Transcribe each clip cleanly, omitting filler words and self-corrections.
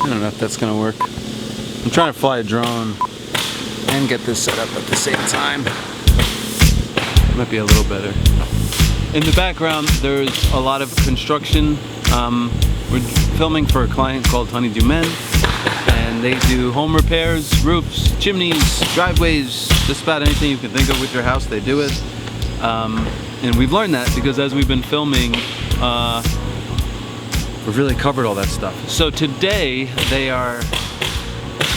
I don't know if that's gonna work. I'm trying to fly a drone and get this set up at the same time. Might be a little better. In the background, there's a lot of construction. We're filming for a client called Honeydew Men, and they do home repairs, roofs, chimneys, driveways, just about anything you can think of with your house, they do it. And we've learned that because as we've been filming, we've really covered all that stuff. So today, they are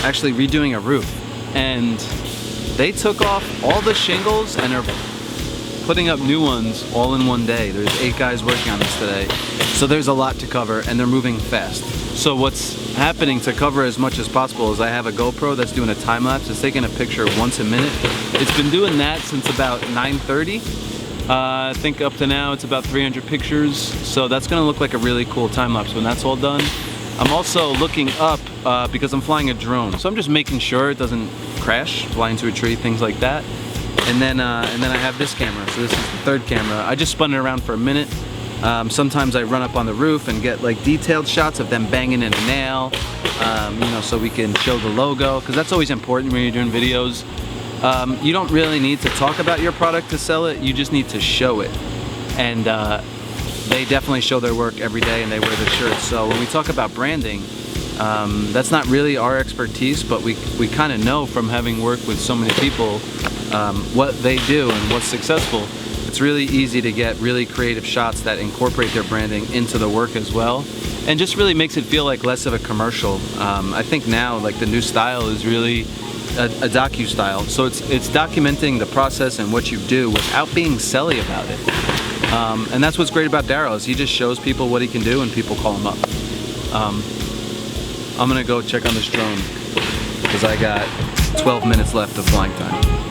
actually redoing a roof, and they took off all the shingles and are putting up new ones all in one day. There's 8 guys working on this today. So there's a lot to cover, and they're moving fast. So what's happening to cover as much as possible is I have a GoPro that's doing a time lapse. It's taking a picture once a minute. It's been doing that since about 9:30. I think up to now it's about 300 pictures. So that's gonna look like a really cool time lapse when that's all done. I'm also looking up because I'm flying a drone. So I'm just making sure it doesn't crash, fly into a tree, things like that. And then I have this camera. So this is the 3rd camera. I just spun it around for a minute. Sometimes I run up on the roof and get like detailed shots of them banging in a nail, you know, so we can show the logo, because that's always important when you're doing videos. You don't really need to talk about your product to sell it, you just need to show it. And they definitely show their work every day, and they wear the shirts. So when we talk about branding, that's not really our expertise, but we kind of know from having worked with so many people what they do and what's successful. It's really easy to get really creative shots that incorporate their branding into the work as well, and just really makes it feel like less of a commercial. I think now like the new style is really a docu style, so it's documenting the process and what you do without being silly about it. And that's what's great about Daryl, is he just shows people what he can do and people call him up. I'm gonna go check on this drone because I got 12 minutes left of flying time.